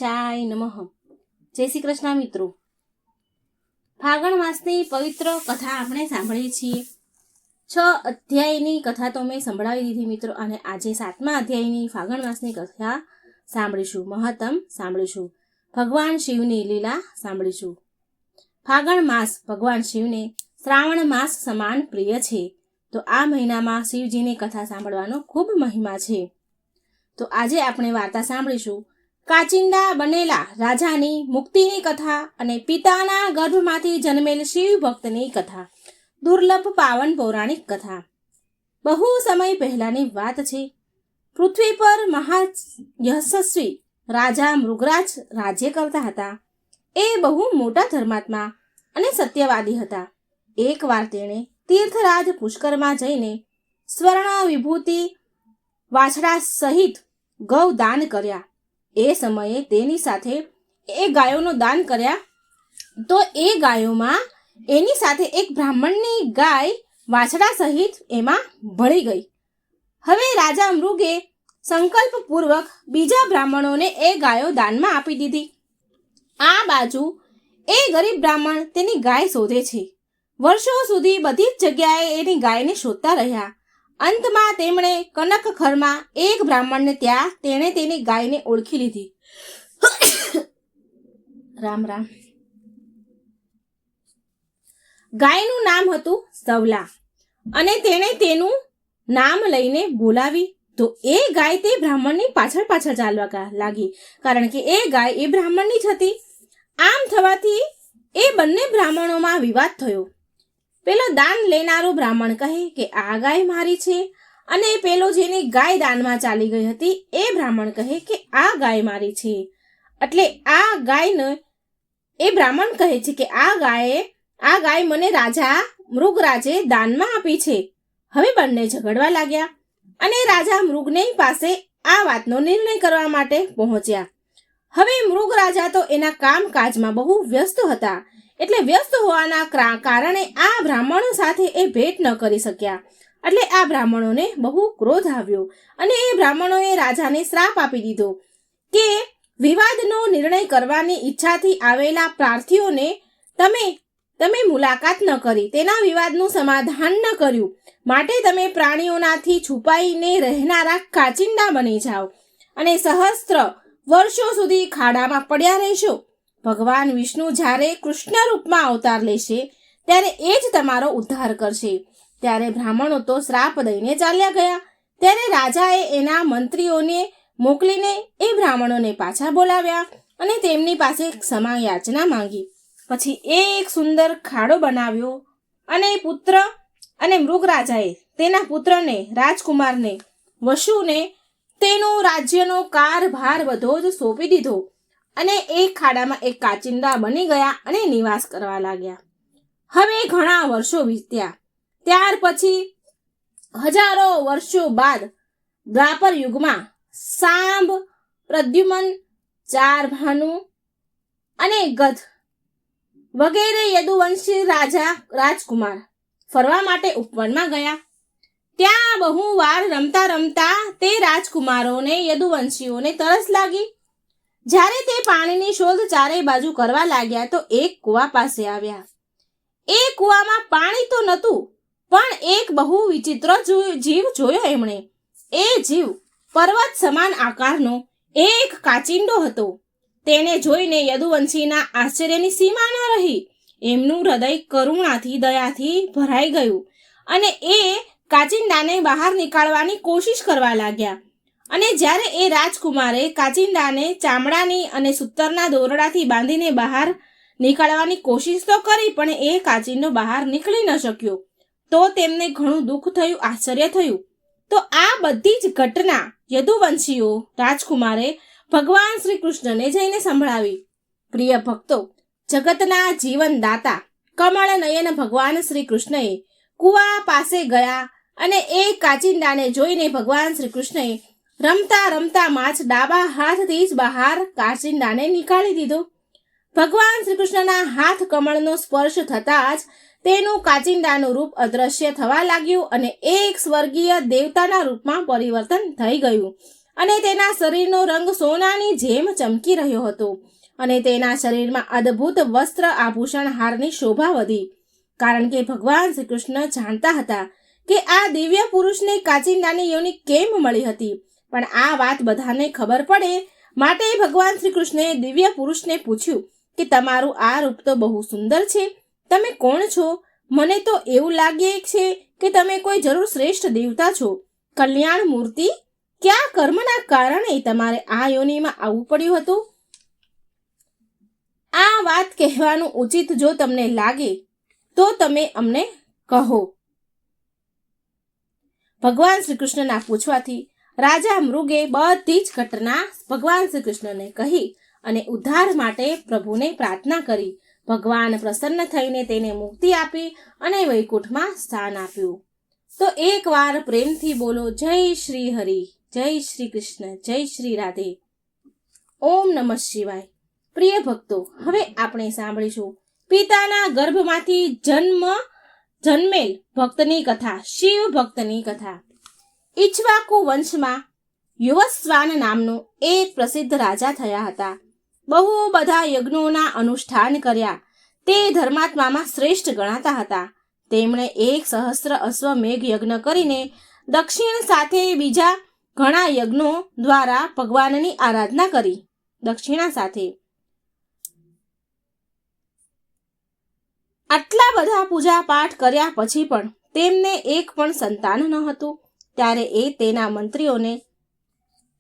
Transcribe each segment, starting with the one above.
ગણેશાય નમઃ. જય શ્રી કૃષ્ણ મિત્રો. ફાગણ માસની પવિત્ર કથા આપણે સાંભળીએ છીએ. 6 અધ્યાયની કથા તો મેં સંભળાવી દીધી મિત્રો, અને આજે 7મા અધ્યાયની ફાગણ માસની કથા સાંભળીશું. મહત્તમ સાંભળીશું. ભગવાન શિવની લીલા સાંભળીશું. ફાગણ માસ ભગવાન શિવને શ્રાવણ માસ સમાન પ્રિય છે. તો આ મહિનામાં શિવજીની કથા સાંભળવાનો ખૂબ મહિમા છે. તો આજે આપણે વાર્તા સાંભળીશું કાચિંડા બનેલા રાજાની મુક્તિની કથા અને પિતાના ગર્ભમાંથી જન્મેલ શિવ ભક્તની કથા. દુર્લભ પાવન પૌરાણિક કથા. બહુ સમય પહેલાની વાત છે. પૃથ્વી પર મહાયશસ્વી રાજા મૃગરાજ રાજ્ય કરતા હતા. એ બહુ મોટા ધર્માત્મા અને સત્યવાદી હતા. એકવાર તેણે તીર્થરાજ પુષ્કરમાં જઈને સ્વર્ણ વિભૂતિ વાછડા સહિત ગૌ દાન કર્યા. એ સમયે તેની સાથે એ ગાયોનું દાન કર્યા તો એ ગાયોમાં એની સાથે એક બ્રાહ્મણની ગાય વાછડા સહિત એમાં ભળી ગઈ. હવે રાજા મૃગે સંકલ્પપૂર્વક બીજા બ્રાહ્મણોને એ ગાયો દાનમાં આપી દીધી. આ બાજુ એ ગરીબ બ્રાહ્મણ તેની ગાય શોધે છે. વર્ષો સુધી બધી જ જગ્યાએ એની ગાયને શોધતા રહ્યા. અંતમાં તેમણે કનકખરમાં એક બ્રાહ્મણને ત્યાં તેણે તેની ગાયને ઓળખી લીધી. રામ રામ. ગાયનું નામ હતું સવલા, અને તેણે તેનું નામ લઈને બોલાવી તો એ ગાય તે બ્રાહ્મણની પાછળ પાછળ ચાલવા લાગી, કારણ કે એ ગાય એ બ્રાહ્મણની જ હતી. આમ થવાથી એ બંને બ્રાહ્મણોમાં વિવાદ થયો. પેલો દાન લેનારો બ્રાહ્મણ કહે કે આ ગાય મારી છે, અને પેલો જેની ગાય દાનમાં ચાલી ગઈ હતી એ બ્રાહ્મણ કહે કે આ ગાય મારી છે. એટલે આ ગાયને એ બ્રાહ્મણ કહે છે કે આ ગાય મને રાજા મૃગરાજે દાનમાં આપી છે. હવે બંને ઝઘડવા લાગ્યા અને રાજા મૃગને પાસે આ વાતનો નિર્ણય કરવા માટે પહોંચ્યા. હવે મૃગરાજા તો એના કામકાજમાં બહુ વ્યસ્ત હતા, એટલે વ્યસ્ત હોવાના કારણે આ બ્રાહ્મણો સાથે એ ભેટ ન કરી શક્યા. એટલે આ બ્રાહ્મણોને બહુ ક્રોધ આવ્યો અને એ બ્રાહ્મણોએ રાજાને શ્રાપ આપી દીધો કે વિવાદનો નિર્ણય કરવાની ઈચ્છાથી આવેલા પ્રાર્થીઓને તમે મુલાકાત ન કરી, તેના વિવાદનું સમાધાન ન કર્યું, માટે તમે પ્રાણીઓનાથી છુપાઈને રહેનારા કાચિંડા બની જાઓ અને સહસ્ત્ર વર્ષો સુધી ખાડામાં પડ્યા રહેશો. ભગવાન વિષ્ણુ જ્યારે કૃષ્ણ રૂપમાં અવતાર લેશે ત્યારે એ જ તમારો ઉદ્ધાર કરશે. ત્યારે બ્રાહ્મણો તો શ્રાપ દઈને ચાલ્યા ગયા. ત્યારે રાજાએ એના મંત્રીઓને મોકલીને એ બ્રાહ્મણોને પાછા બોલાવ્યા અને તેમની પાસે ક્ષમા યાચના માંગી. પછી એક સુંદર ખાડો બનાવ્યો અને મૃગરાજાએ તેના પુત્રને રાજકુમારને વશુને તેનો રાજ્યનો કારભાર બધો જ સોંપી દીધો, અને એક ખાડામાં એક કાચિંડા બની ગયા અને નિવાસ કરવા લાગ્યા. હવે ઘણા વર્ષો વીત્યા. ત્યાર પછી હજારો વર્ષો બાદ દ્વાપર યુગમાં સાંબ, પ્રદ્યુમન, ચારભાનુ અને ગધ વગેરે યદુવંશી રાજકુમાર ફરવા માટે ઉપવનમાં ગયા. ત્યાં બહુ વાર રમતા રમતા તે રાજકુમારોને યદુવંશીઓને તરસ લાગી. જ્યારે તે પાણીની શોધ ચારે બાજુ કરવા લાગ્યા તો એક કૂવા પાસે આવ્યા. એ કૂવામાં પાણી તો નહોતું, પણ એક બહુ વિચિત્ર જીવ જોયો એમણે. એ જીવ પર્વત સમાન આકારનો એક કાચિંડો હતો. તેને જોઈને યદુવંશીના આશ્ચર્યની સીમા ન રહી. એમનું હૃદય કરુણાથી દયાથી ભરાઈ ગયું અને એ કાચિંડાને બહાર નીકાળવાની કોશિશ કરવા લાગ્યા. અને જ્યારે એ રાજકુમારે કાચિંડાને ચામડાની અને સૂતરના દોરડાથી બાંધીને બહાર નીકાળવાની કોશિશ તો કરી, પણ એ કાચિંડો બહાર નીકળી ન શક્યો. તો તેમને ઘણું દુઃખ થયું, આશ્ચર્ય થયું. તો આ બધી જ ઘટના યદુવંશીઓ રાજકુમારે ભગવાન શ્રી કૃષ્ણને જઈને સંભળાવી. પ્રિય ભક્તો, જગતના જીવનદાતા કમળ નયન ભગવાન શ્રી કૃષ્ણએ કુવા પાસે ગયા અને એ કાચિંડાને જોઈને ભગવાન શ્રી કૃષ્ણએ રમતા રમતા માછ ડાબા હાથથી જ બહાર કાચિંડાને નીકાળી દીધો. ભગવાન શ્રી કૃષ્ણના હાથ કમળનો સ્પર્શ થતાં જ તેનું કાચિંડાનું રૂપ અદ્રશ્ય થવા લાગ્યું અને એક સ્વર્ગીય દેવતાના રૂપમાં પરિવર્તન થઈ ગયું અને તેના શરીરનો રંગ સોનાની જેમ ચમકી રહ્યો હતો અને તેના શરીરમાં અદ્ભુત વસ્ત્ર આભૂષણ હારની શોભા વધી, કારણ કે ભગવાન શ્રી કૃષ્ણ જાણતા હતા કે આ દિવ્ય પુરુષને કાચિંડાની યોનિ કેમ મળી હતી. પણ આ વાત બધાને ખબર પડે માટે ભગવાન શ્રી કૃષ્ણે દિવ્ય પુરુષને પૂછ્યું કે તમારું આ રૂપ તો બહુ સુંદર છે, તમે કોણ છો? મને તો એવું લાગે છે કે તમે કોઈ જરૂર શ્રેષ્ઠ દેવતા છો. કલ્યાણ મૂર્તિ, કયા કર્મના કારણે તમારે આ યોનિમાં આવવું પડ્યું હતું? આ વાત કહેવાનું ઉચિત જો તમને લાગે તો તમે અમને કહો. ભગવાન શ્રી કૃષ્ણના પૂછવાથી રાજા મૃગે બધી જ ઘટના ભગવાન શ્રી કૃષ્ણને કહી અને ઉદ્ધાર માટે પ્રભુને પ્રાર્થના કરી. ભગવાન પ્રસન્ન થઈને તેને મુક્તિ આપી અને વૈકુંઠમાં સ્થાન આપ્યું. તો એકવાર પ્રેમથી બોલો, જય શ્રી હરિ, જય શ્રી કૃષ્ણ, જય શ્રી રાધે. ઓમ નમઃ શિવાય. પ્રિય ભક્તો, હવે આપણે સાંભળીશું પિતાના ગર્ભમાંથી જન્મેલ ભક્તની કથા, શિવ ભક્તની કથા. ઇક્ષ્વાકુ વંશમાં યુવસ્વાન નામનો એક પ્રસિદ્ધ રાજા થયા હતા. બહુ બધા યજ્ઞોના અનુષ્ઠાન કર્યા. તે ધર્માત્મામાં શ્રેષ્ઠ ગણાતા હતા. તેમણે 1,000 અશ્વમેઘ યજ્ઞ કરીને દક્ષિણ સાથે બીજા ઘણા યજ્ઞો દ્વારા ભગવાનની આરાધના કરી. દક્ષિણા સાથે આટલા બધા પૂજા પાઠ કર્યા પછી પણ તેમને એક પણ સંતાન ન હતું. ત્યારે એ તેના મંત્રીઓને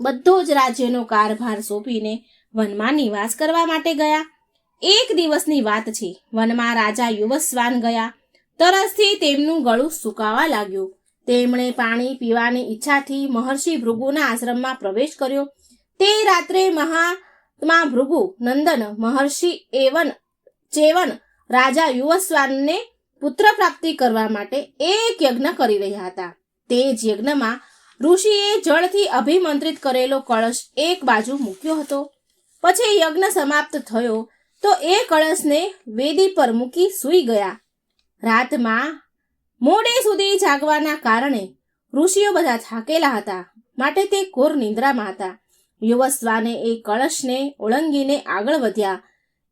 બધો જ રાજ્યનો કારભાર સોંપીને વનમાં નિવાસ કરવા માટે ગયા. એક દિવસની વાત છે. વનમાં રાજા યુવસ્વાન ગયા. તરસથી તેમનું ગળું સુકાવા લાગ્યું. તેમણે પાણી પીવાની ઈચ્છાથી મહર્ષિ ભૃગુના આશ્રમમાં પ્રવેશ કર્યો. તે રાત્રે મહાત્મા ભૃગુ નંદન મહર્ષિ ચેવન રાજા યુવસ્વાનને પુત્ર પ્રાપ્તિ કરવા માટે એક યજ્ઞ કરી રહ્યા હતા. તે જ યજ્ઞમાં ઋષિએ જળથી અભિમંત્રિત કરેલો કળશ એક બાજુ મૂક્યો હતો. પછી યજ્ઞ સમાપ્ત થયો તો એ કળશને વેદી પર મૂકી સૂઈ ગયા. રાતમાં મોડે સુધી જાગવાના કારણે ઋષિઓ બધા થાકેલા હતા, માટે તે ઘોર નિંદ્રામાં હતા. યુવસ્વાને એ કળશને ઓળંગીને આગળ વધ્યા.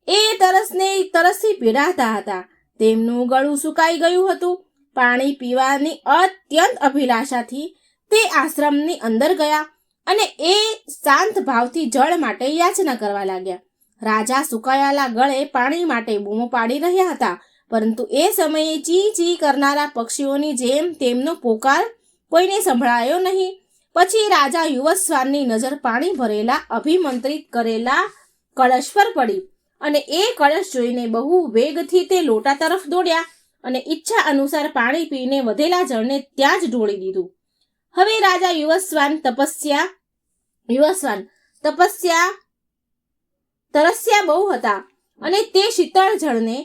એ તરસથી પીડાતા હતા. તેમનું ગળું સુકાઈ ગયું હતું. પાણી પીવાની અત્યંત અભિલાષાથી તે આશ્રમની અંદર ગયા અને એ શાંત ભાવથી જળ માટે યાચના કરવા લાગ્યા. રાજા સુકાયેલા ગળે પાણી માટે બૂમો પાડી રહ્યા હતા, પરંતુ એ સમયે ચી ચી કરનારા પક્ષીઓની જેમ તેમનો પોકાર કોઈને સંભળાયો નહીં. પછી રાજા યુવસ્વાનની નજર પાણી ભરેલા અભિમંત્રિત કરેલા કળશ પર પડી અને એ કળશ જોઈને બહુ વેગથી તે લોટા તરફ દોડ્યા અને ઈચ્છા અનુસાર પાણી પીને વધેલા જળને ત્યાં જ ઢોળી દીધું. હવે રાજા યુવસ્વાન તરસ્યા બહુ હતા અને તે શીતળ જળને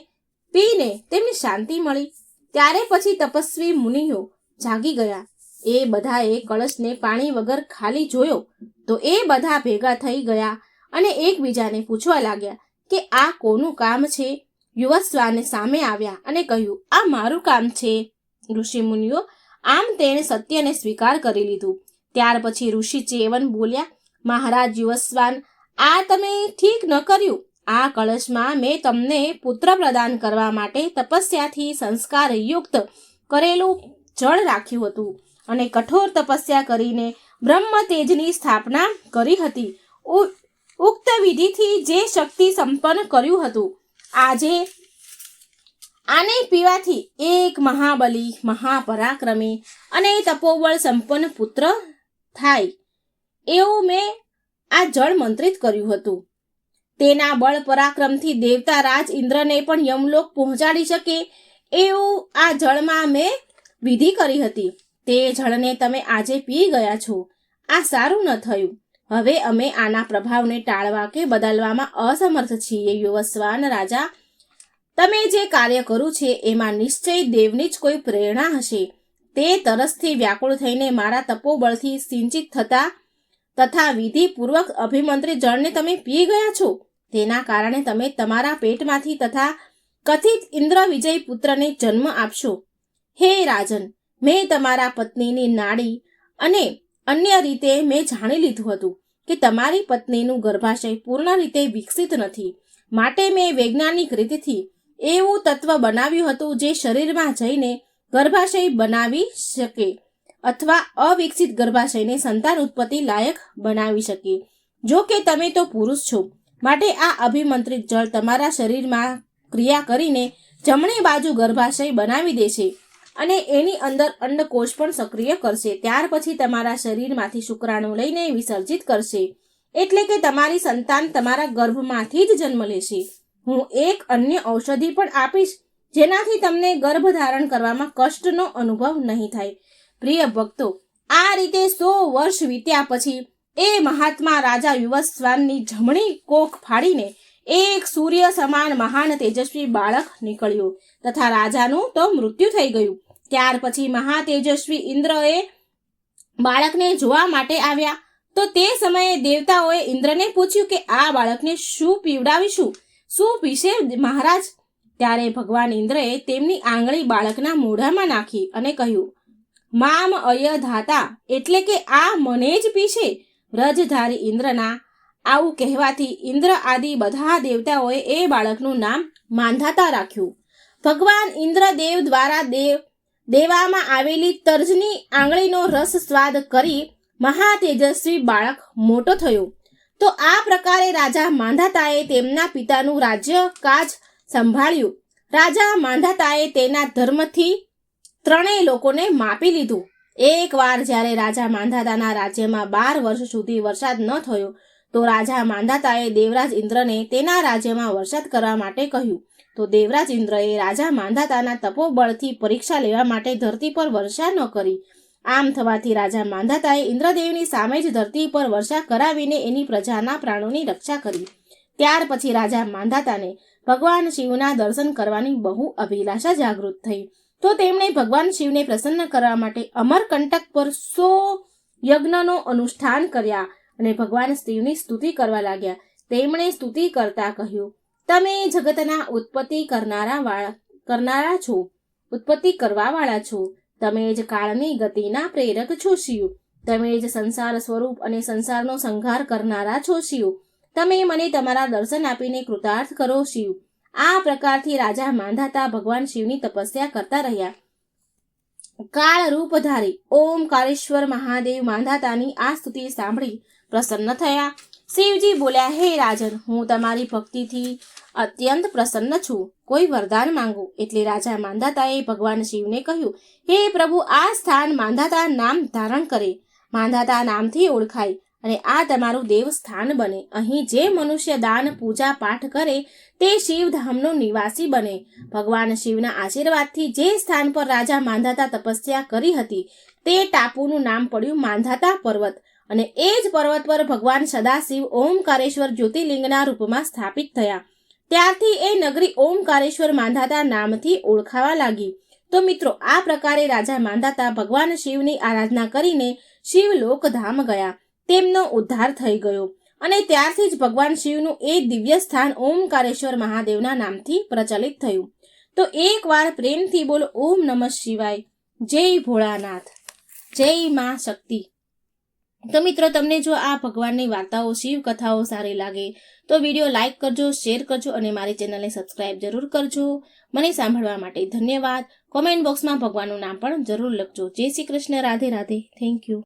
પીને તેમને શાંતિ મળી. ત્યારે પછી તપસ્વી મુનિઓ જાગી ગયા. એ બધાએ કળશને પાણી વગર ખાલી જોયો તો એ બધા ભેગા થઈ ગયા અને એકબીજાને પૂછવા લાગ્યા કે આ કોનું કામ છે. યુવસ્વાને સામે આવ્યા અને કહ્યું, આ મારું કામ છે. ઋષિ મુનિઓ આમ તેણે સત્યને સ્વીકાર કરી લીધું. ત્યાર પછી ઋષિ ચેવન બોલ્યા, મહારાજ યુવસ્વાન, આ તમે ઠીક ન કર્યું. આ કળશમાં મેં તમને પુત્ર પ્રદાન કરવા માટે તપસ્યાથી સંસ્કારયુક્ત કરેલું જળ રાખ્યું હતું અને કઠોર તપસ્યા કરીને બ્રહ્મ તેજની સ્થાપના કરી હતી. ઉક્ત વિધિથી જે શક્તિ સંપન્ન કર્યું હતું, આજે આને પીવાથી એક મહાબલી, મહાપરાક્રમી અને તપોબળ સંપન્ન પુત્ર થાય એવું મેં આ જળ મંત્રિત કર્યું હતું. તેના બળ પરાક્રમથી દેવતા રાજ ઇન્દ્રને પણ યમલોક પહોંચાડી શકે એવું આ જળમાં મેં વિધિ કરી હતી. તે જળને તમે આજે પી ગયા છો. આ સારું ન થયું. હવે અમે આના પ્રભાવને ટાળવા કે બદલવામાં અસમર્થ છીએ. યુવસ્વાન રાજા, તમે જે કાર્ય કર્યું છે એમાં નિશ્ચય દેવની જ કોઈ પ્રેરણા હશે. તે તરસથી વ્યાકુળ થઈને મારા તપોબળથી સિંચિત તથા વિધિપૂર્વક અભિમંત્રિત જળને તમે પી ગયા છો. તેના કારણે તમે તમારા પેટમાંથી તથા કથિત ઇન્દ્ર વિજય પુત્રને જન્મ આપશો. હે રાજન, મેં તમારા પત્નીની નાડી અને અન્ય રીતે મેં જાણી લીધું હતું કે તમારી પત્નીનું ગર્ભાશય પૂર્ણ રીતે વિકસિત નથી, માટે મેં વૈજ્ઞાનિક રીતથી એવું તત્વ બનાવ્યું હતું જે શરીરમાં જઈને ગર્ભાશય બનાવી શકે અથવા અવિકસિત ગર્ભાશયને સંતાન ઉત્પત્તિ લાયક બનાવી શકે. જો કે તમે તો પુરુષ છો, માટે આ અભિમંત્રિત જળ તમારા શરીરમાં ક્રિયા કરીને જમણી બાજુ ગર્ભાશય બનાવી દેશે અને એની અંદર અંડકોષ પણ સક્રિય કરશે. ત્યાર પછી તમારા શરીરમાંથી શુક્રાણુ લઈને વિસર્જિત કરશે, એટલે કે તમારી સંતાન તમારા ગર્ભમાંથી જ જન્મ લેશે. હું એક અન્ય ઔષધિ પણ આપીશ જેનાથી તમને ગર્ભધારણ કરવામાં કષ્ટનો અનુભવ નહીં થાય. પ્રિય ભક્તો, આ રીતે 100 વર્ષ વીત્યા પછી એ મહાત્મા રાજા યુવસ્વાનની જમણી કોખ ફાડીને એક સૂર્ય સમાન મહાન તેજસ્વી બાળક નીકળ્યું તથા રાજાનું તો મૃત્યુ થઈ ગયું. ત્યાર પછી મહાતેજસ્વી ઇન્દ્ર એ બાળકને જોવા માટે આવ્યા, તો તે સમયે દેવતાઓએ ઇન્દ્રને પૂછ્યું કે આ બાળકને શું પીવડાવીશું, શું પીશે મહારાજ? ત્યારે ભગવાન ઇન્દ્રએ તેમની આંગળી બાળકના મોઢામાં નાખી અને કહ્યું, મામ અય ધાતા, એટલે કે આ મને જ પીશે. વ્રજધારી ઇન્દ્રના આવું કહેવાથી ઇન્દ્ર આદિ બધા દેવતાઓએ એ બાળકનું નામ માંધાતા રાખ્યું. ભગવાન ઇન્દ્રદેવ દ્વારા દેવામાં આવેલી તર્જની આંગળીનો રસ સ્વાદ કરી મહાતેજસ્વી બાળક મોટો થયો. તો આ પ્રકારે રાજા માંધાતાએ તેમના પિતાનું રાજ્ય કાજ સંભાળ્યું. રાજા માંધાતાએ તેના ધર્મથી 3 લોકોને માપી લીધું. એકવાર જ્યારે રાજા માંધાતાના રાજ્યમાં 12 વર્ષ સુધી વરસાદ ન થયો, તો રાજા માંધાતાએ દેવરાજ ઇન્દ્રને તેના રાજ્યમાં વરસાદ કરવા માટે કહ્યું. તો દેવરાજ ઇન્દ્રએ રાજા માંધાતાના તપોબળથી પરીક્ષા લેવા માટે ધરતી પર વર્ષા ન કરી. આમ થવાથી રાજા માંધાતાએ ઇન્દ્રદેવની સામે જ ધરતી પર વર્ષા કરાવીને એની પ્રજાના પ્રાણોની રક્ષા કરી. ત્યાર પછી રાજા માંધાતાને ભગવાન શિવના દર્શન કરવાની બહુ અભિલાષા જાગૃત થઈ. તો તેમણે ભગવાન શિવને પ્રસન્ન કરવા માટે અમરકંટક પર 100 યજ્ઞનો અનુષ્ઠાન કર્યા અને ભગવાન શિવની સ્તુતિ કરવા લાગ્યા. તેમણે સ્તુતિ કરતા કહ્યું, તમે જગતના ઉત્પત્તિ કરનારા છો, ઉત્પત્તિ કરવાવાળા છો. તમે જ કાળની ગતિના પ્રેરક છો શિવ. તમે જ સંસાર સ્વરૂપ અને સંસારનો સંહાર કરનારા છો શિવ. તમે મને તમારા દર્શન આપીને કૃતાર્થ કરો શિવ. આ પ્રકારથી રાજા માંધાતા ભગવાન શિવની તપસ્યા કરતા રહ્યા. કાળ રૂપધારી ઓમકારેશ્વર મહાદેવ માંધાતાની આ સ્તુતિ સાંભળી પ્રસન્ન થયા. શિવજી બોલ્યા, હે રાજન, હું તમારી ભક્તિથી અત્યંત પ્રસન્ન છું. કોઈ વરદાન માંગો. એટલે રાજા માંધાતાએ ભગવાન શિવને કહ્યું, હે પ્રભુ, આ સ્થાન માંધાતા નામ ધારણ કરે, માંધાતા નામથી ઓળખાય અને આ તમારું દેવસ્થાન બને. અહીં જે મનુષ્ય દાન પૂજા પાઠ કરે તે શિવધામનો નિવાસી બને. ભગવાન શિવના આશીર્વાદથી જે સ્થાન પર રાજા માંધાતા તપસ્યા કરી હતી તે ટાપુનું નામ પડ્યું માંધાતા પર્વત અને એ જ પર્વત પર ભગવાન સદાશિવ ઓમકારેશ્વર જ્યોતિર્લિંગના રૂપમાં સ્થાપિત થયા. ત્યારથી એ નગરી ઓમકારેશ્વર માંધાતા નામથી ઓળખાવા લાગી. તો મિત્રો, આ પ્રકારે રાજા માંધાતા ભગવાન શિવની આરાધના કરીને શિવલોકધામ ગયા. તેમનો ઉદ્ધાર થઈ ગયો અને ત્યારથી જ ભગવાન શિવનું એ દિવ્ય સ્થાન ઓમકારેશ્વર મહાદેવના નામથી પ્રચલિત થયું. તો એકવાર પ્રેમથી બોલો, ઓમ નમઃ શિવાય. જય ભોળાનાથ, જય માં શક્તિ. તો મિત્રો, તમને જો આ ભગવાનની વાર્તાઓ, શિવ કથાઓ સારી લાગે તો વિડીયો લાઈક કરજો, શેર કરજો અને મારી ચેનલને સબસ્ક્રાઇબ જરૂર કરજો. મને સાંભળવા માટે ધન્યવાદ. કોમેન્ટ બોક્સમાં ભગવાનનું નામ પણ જરૂર લખજો. જય શ્રી કૃષ્ણ. રાધે રાધે. Thank you.